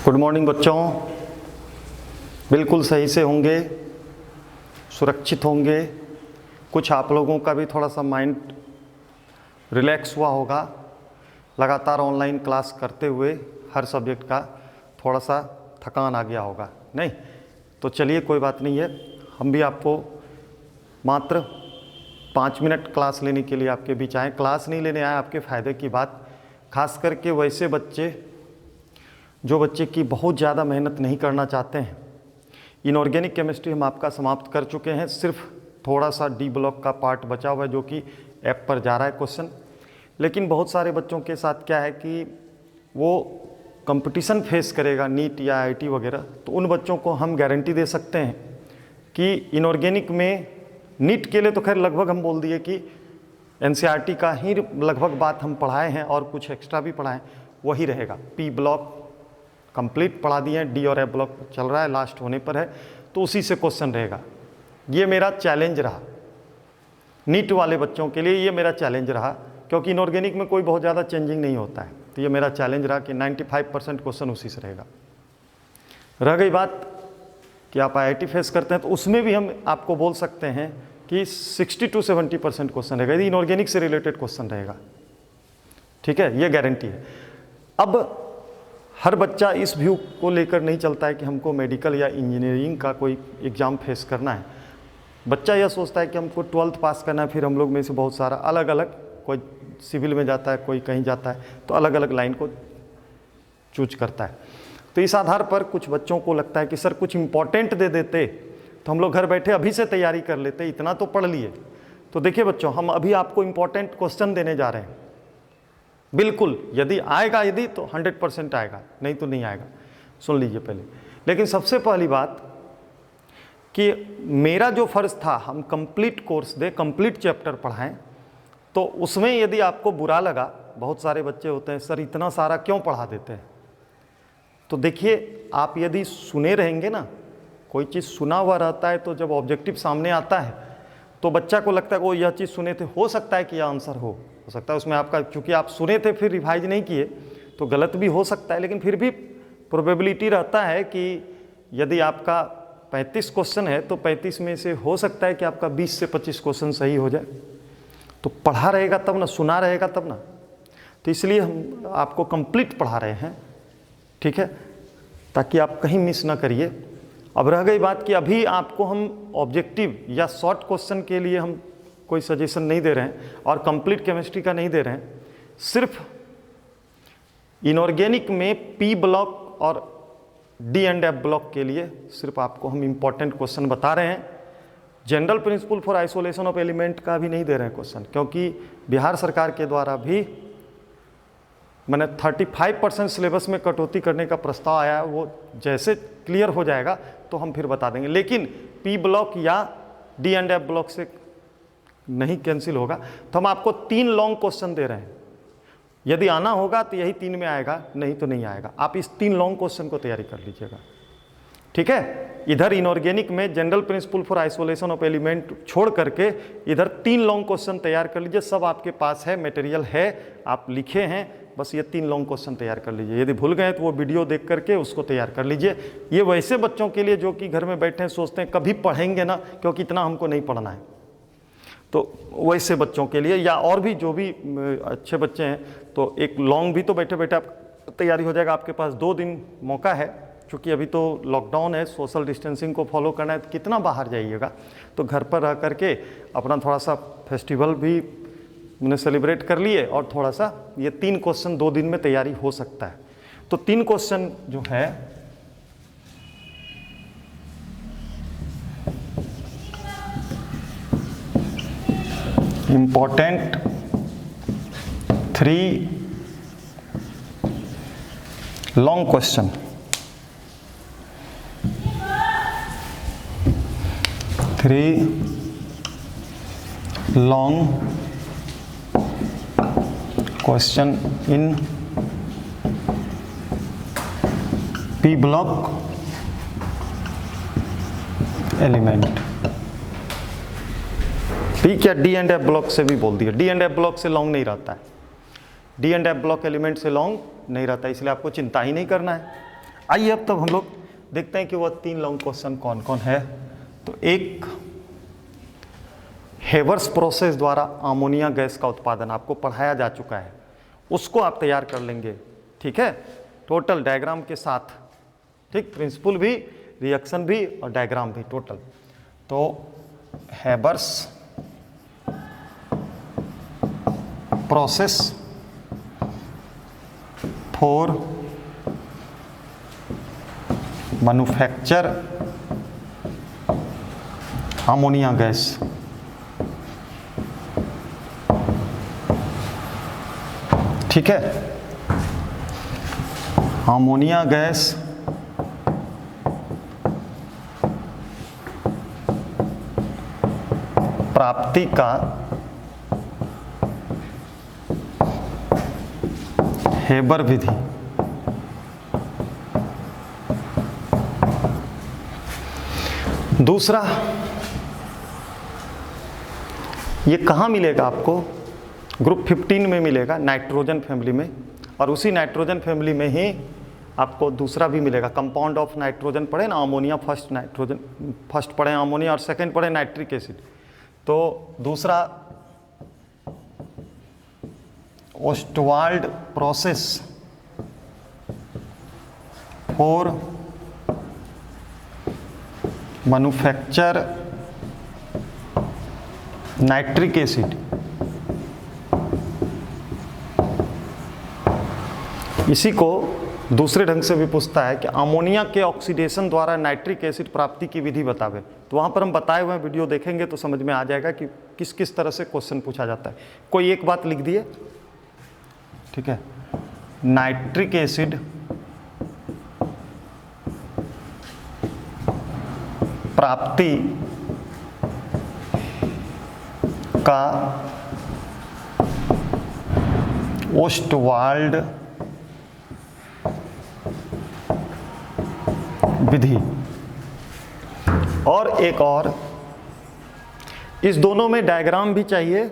Good morning बच्चों, बिल्कुल सही से होंगे, सुरक्षित होंगे। कुछ आप लोगों का भी थोड़ा सा माइंड रिलैक्स हुआ होगा लगातार ऑनलाइन क्लास करते हुए। हर सब्जेक्ट का थोड़ा सा थकान आ गया होगा, नहीं? तो चलिए कोई बात नहीं है, हम भी आपको मात्र 5 मिनट क्लास लेने के लिए आपके बीच आए। क्लास नहीं लेने आए, आपके फ़ायदे की बात, खास करके वैसे बच्चे जो बच्चे की बहुत ज़्यादा मेहनत नहीं करना चाहते हैं। इनऑर्गेनिक केमिस्ट्री हम आपका समाप्त कर चुके हैं, सिर्फ थोड़ा सा डी ब्लॉक का पार्ट बचा हुआ है जो कि ऐप पर जा रहा है क्वेश्चन। लेकिन बहुत सारे बच्चों के साथ क्या है कि वो कंपटीशन फेस करेगा नीट या आईआईटी वगैरह, तो उन बच्चों को हम गारंटी दे सकते हैं कि इनऑर्गेनिक में नीट के लिए तो खैर लगभग हम बोल दिए कि एनसीईआरटी का ही लगभग बात हम पढ़ाए हैं और कुछ एक्स्ट्रा भी पढ़ाएं, वही रहेगा। पी ब्लॉक कंप्लीट पढ़ा दिए हैं, डी और ए ब्लॉक चल रहा है, लास्ट होने पर है, तो उसी से क्वेश्चन रहेगा। ये मेरा चैलेंज रहा नीट वाले बच्चों के लिए, ये मेरा चैलेंज रहा, क्योंकि इनऑर्गेनिक में कोई बहुत ज़्यादा चेंजिंग नहीं होता है। तो ये मेरा चैलेंज रहा कि 95% क्वेश्चन उसी से रहेगा। रह गई बात कि आप आईआईटी फेस करते हैं, तो उसमें भी हम आपको बोल सकते हैं कि 60 to 70% क्वेश्चन रहेगा, यदि इनऑर्गेनिक से रिलेटेड क्वेश्चन रहेगा। ठीक है, ये गारंटी है। अब हर बच्चा इस व्यू को लेकर नहीं चलता है कि हमको मेडिकल या इंजीनियरिंग का कोई एग्ज़ाम फेस करना है। बच्चा यह सोचता है कि हमको 12th पास करना है, फिर हम लोग में से बहुत सारा अलग अलग, कोई सिविल में जाता है, कोई कहीं जाता है, तो अलग अलग लाइन को चूज करता है। तो इस आधार पर कुछ बच्चों को लगता है कि सर कुछ इम्पोर्टेंट दे देते तो हम लोग घर बैठे अभी से तैयारी कर लेते, इतना तो पढ़ लिए। तो देखिए बच्चों, हम अभी आपको इम्पोर्टेंट क्वेश्चन देने जा रहे हैं। बिल्कुल, यदि आएगा, यदि तो 100% आएगा, नहीं तो नहीं आएगा। सुन लीजिए पहले। लेकिन सबसे पहली बात कि मेरा जो फ़र्ज़ था हम कंप्लीट कोर्स दे, कंप्लीट चैप्टर पढ़ाएं, तो उसमें यदि आपको बुरा लगा, बहुत सारे बच्चे होते हैं सर इतना सारा क्यों पढ़ा देते हैं, तो देखिए आप यदि सुने रहेंगे ना, कोई चीज़ सुना हुआ रहता है, तो जब ऑब्जेक्टिव सामने आता है तो बच्चा को लगता है वो यह चीज़ सुने थे, हो सकता है कि यह आंसर हो सकता है उसमें आपका, क्योंकि आप सुने थे फिर रिवाइज नहीं किए तो गलत भी हो सकता है। लेकिन फिर भी प्रोबेबिलिटी रहता है कि यदि आपका 35 क्वेश्चन है तो 35 में से हो सकता है कि आपका 20 से 25 क्वेश्चन सही हो जाए। तो पढ़ा रहेगा तब ना, सुना रहेगा तब ना। तो इसलिए हम आपको कंप्लीट पढ़ा रहे हैं, ठीक है, ताकि आप कहीं मिस ना करिए। अब रह गई बात कि अभी आपको हम ऑब्जेक्टिव या शॉर्ट क्वेश्चन के लिए हम कोई सजेशन नहीं दे रहे हैं और कंप्लीट केमिस्ट्री का नहीं दे रहे हैं। सिर्फ इनऑर्गेनिक में पी ब्लॉक और डी एंड एफ ब्लॉक के लिए सिर्फ आपको हम इम्पॉर्टेंट क्वेश्चन बता रहे हैं। General principle for isolation of element का भी नहीं दे रहे हैं क्वेश्चन, क्योंकि बिहार सरकार के द्वारा भी मैंने 35% सिलेबस में कटौती करने का प्रस्ताव आया है। वो जैसे क्लियर हो जाएगा तो हम फिर बता देंगे। लेकिन पी ब्लॉक या डी एंड एफ ब्लॉक से नहीं कैंसिल होगा, तो हम आपको 3 लॉन्ग क्वेश्चन दे रहे हैं। यदि आना होगा तो यही 3 में आएगा, नहीं तो नहीं आएगा। आप इस 3 लॉन्ग क्वेश्चन को तैयारी कर लीजिएगा, ठीक है। इधर इनऑर्गेनिक में general principle for isolation of element छोड़ करके इधर 3 लॉन्ग क्वेश्चन तैयार कर लीजिए। सब आपके पास है, मटेरियल है, आप लिखे हैं, बस ये 3 लॉन्ग क्वेश्चन तैयार कर लीजिए। यदि भूल गए तो वो वीडियो देख करके उसको तैयार कर लीजिए। ये वैसे बच्चों के लिए जो कि घर में बैठे हैं, सोचते हैं कभी पढ़ेंगे ना, क्योंकि इतना हमको नहीं पढ़ना है, तो वैसे बच्चों के लिए, या और भी जो भी अच्छे बच्चे हैं, तो एक लॉन्ग भी तो बैठे बैठे आप तैयारी हो जाएगा। आपके पास 2 दिन मौका है, क्योंकि अभी तो लॉकडाउन है, सोशल डिस्टेंसिंग को फॉलो करना है, तो कितना बाहर जाइएगा। तो घर पर रह करके अपना थोड़ा सा फेस्टिवल भी मैंने सेलिब्रेट कर लिए, और थोड़ा सा ये 3 क्वेश्चन 2 दिन में तैयारी हो सकता है। तो 3 क्वेश्चन जो है important 3 long question, 3 long question in P block element. P क्या, डी एंड एफ ब्लॉक से भी बोल दिया। डी एंड एफ ब्लॉक से लॉन्ग नहीं रहता है, D and F block element से लॉन्ग नहीं रहता है, इसलिए आपको चिंता ही नहीं करना है। आइए अब तब हम लोग देखते हैं कि वह 3 लॉन्ग क्वेश्चन कौन कौन है। तो एक, हेवर्स प्रोसेस द्वारा अमोनिया गैस का उत्पादन आपको पढ़ाया जा चुका है, उसको आप तैयार कर लेंगे, ठीक है, टोटल डायग्राम के साथ, ठीक, प्रिंसिपल भी, रिएक्शन भी और डायग्राम भी टोटल। तो Haber's process for manufacture ammonia gas, ठीक है, अमोनिया गैस प्राप्ति का हेबर विधि। दूसरा, ये कहाँ मिलेगा आपको? ग्रुप 15 में मिलेगा, नाइट्रोजन फैमिली में, और उसी नाइट्रोजन फैमिली में ही आपको दूसरा भी मिलेगा, कंपाउंड ऑफ नाइट्रोजन पढ़े ना, अमोनिया फर्स्ट, नाइट्रोजन फर्स्ट पढ़े अमोनिया और सेकंड पढ़े नाइट्रिक एसिड। तो दूसरा Ostwald process for manufacture nitric acid. इसी को दूसरे ढंग से भी पूछता है कि अमोनिया के ऑक्सीडेशन द्वारा नाइट्रिक एसिड प्राप्ति की विधि बतावे। तो वहाँ पर हम बताए हुए वीडियो देखेंगे तो समझ में आ जाएगा कि किस किस तरह से क्वेश्चन पूछा जाता है। कोई एक बात लिख दिए, ठीक है, नाइट्रिक एसिड प्राप्ति का ओस्टवाल्ड विधि। और एक और, इस दोनों में डायग्राम भी चाहिए,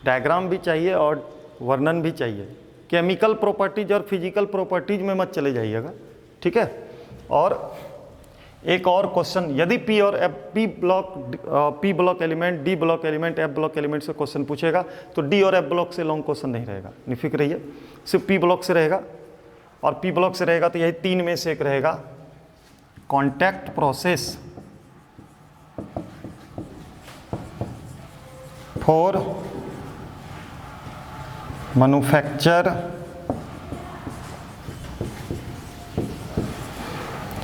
डायग्राम भी चाहिए और वर्णन भी चाहिए। केमिकल प्रॉपर्टीज और फिजिकल प्रॉपर्टीज में मत चले जाइएगा, ठीक है। और एक और क्वेश्चन, यदि पी और F, P block element, D block element, F block element से क्वेश्चन पूछेगा तो डी और एफ ब्लॉक से लॉन्ग क्वेश्चन नहीं रहेगा, निफिक्र रहिए, सिर्फ पी ब्लॉक से रहेगा। और पी ब्लॉक से रहेगा तो यही 3 में से एक रहेगा, contact process for manufacture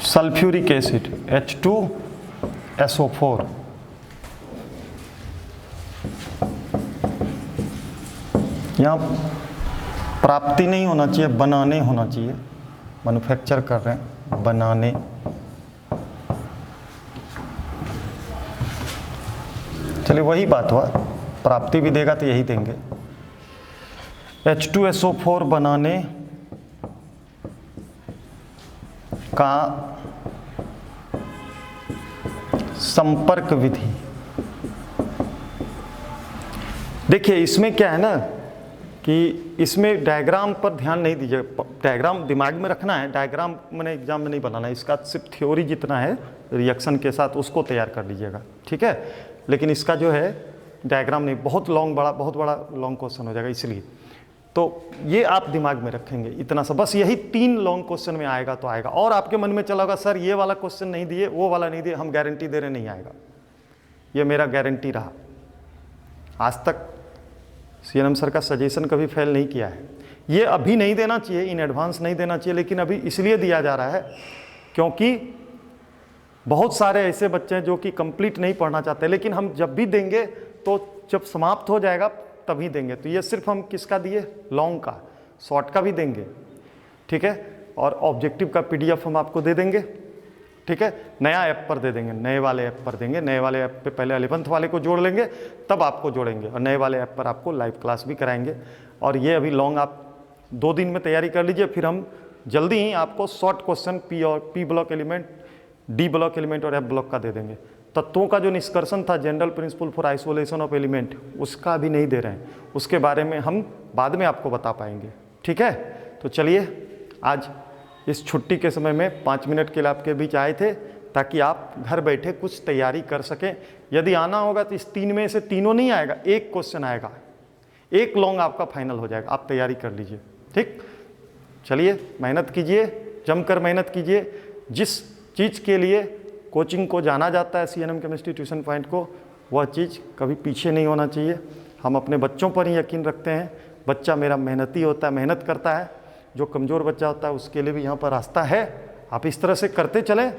sulphuric acid H2SO4। यहाँ प्राप्ति नहीं होना चाहिए, बनाने होना चाहिए, मैन्युफैक्चर कर रहे हैं, बनाने। चलिए वही बात हुआ, प्राप्ति भी देगा तो यही देंगे। H2SO4 बनाने का संपर्क विधि। देखिए इसमें क्या है ना कि इसमें डायग्राम पर ध्यान नहीं दीजिए, डायग्राम दिमाग में रखना है, डायग्राम मैंने एग्जाम में नहीं बनाना है, इसका सिर्फ थ्योरी जितना है रिएक्शन के साथ उसको तैयार कर लीजिएगा, ठीक है। लेकिन इसका जो है डायग्राम नहीं, बहुत बड़ा लॉन्ग क्वेश्चन हो जाएगा, इसलिए तो ये आप दिमाग में रखेंगे इतना सा, बस यही 3 लॉन्ग क्वेश्चन में आएगा तो आएगा। और आपके मन में चला होगा सर ये वाला क्वेश्चन नहीं दिए, वो वाला नहीं दिए, हम गारंटी दे रहे नहीं आएगा, ये मेरा गारंटी रहा। आज तक CNM सर का सजेशन कभी फेल नहीं किया है। ये अभी नहीं देना चाहिए, इन एडवांस नहीं देना चाहिए, लेकिन अभी इसलिए दिया जा रहा है क्योंकि बहुत सारे ऐसे बच्चे हैं जो कि कंप्लीट नहीं पढ़ना चाहते, लेकिन हम जब भी देंगे तो जब समाप्त हो जाएगा तभी देंगे। तो ये सिर्फ हम किसका दिए, लॉन्ग का, शॉर्ट का भी देंगे, ठीक है। और ऑब्जेक्टिव का PDF हम आपको दे देंगे, ठीक है। नया ऐप पर दे देंगे, नए वाले ऐप पर देंगे, नए वाले ऐप पे पहले 11th वाले को जोड़ लेंगे तब आपको जोड़ेंगे, और नए वाले ऐप पर आपको लाइव क्लास भी कराएंगे। और ये अभी लॉन्ग आप 2 दिन में तैयारी कर लीजिए, फिर हम जल्दी ही आपको short question P block element, D block element और एफ ब्लॉक का दे देंगे। तत्वों का जो निष्कर्षण था, general principle for isolation of element, उसका भी नहीं दे रहे हैं, उसके बारे में हम बाद में आपको बता पाएंगे, ठीक है। तो चलिए आज इस छुट्टी के समय में 5 मिनट के लिए आपके बीच आए थे ताकि आप घर बैठे कुछ तैयारी कर सकें। यदि आना होगा तो इस 3 में से तीनों नहीं आएगा, एक क्वेश्चन आएगा, एक लॉन्ग आपका फाइनल हो जाएगा। आप तैयारी कर लीजिए, ठीक। चलिए मेहनत कीजिए, जमकर मेहनत कीजिए। जिस चीज़ के लिए कोचिंग को जाना जाता है, CNM केमिस्ट्री ट्यूशन पॉइंट को, वह चीज़ कभी पीछे नहीं होना चाहिए। हम अपने बच्चों पर ही यकीन रखते हैं। बच्चा मेरा मेहनती होता है, मेहनत करता है। जो कमज़ोर बच्चा होता है उसके लिए भी यहाँ पर रास्ता है। आप इस तरह से करते चलें,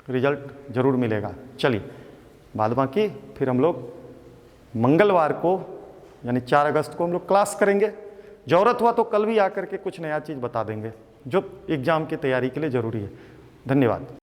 रिजल्ट ज़रूर मिलेगा। चलिए बाद बाकी फिर हम लोग मंगलवार को यानी 4 अगस्त को हम लोग क्लास करेंगे। ज़रूरत हुआ तो कल भी आकर के कुछ नया चीज़ बता देंगे जो एग्ज़ाम की तैयारी के लिए ज़रूरी है। धन्यवाद।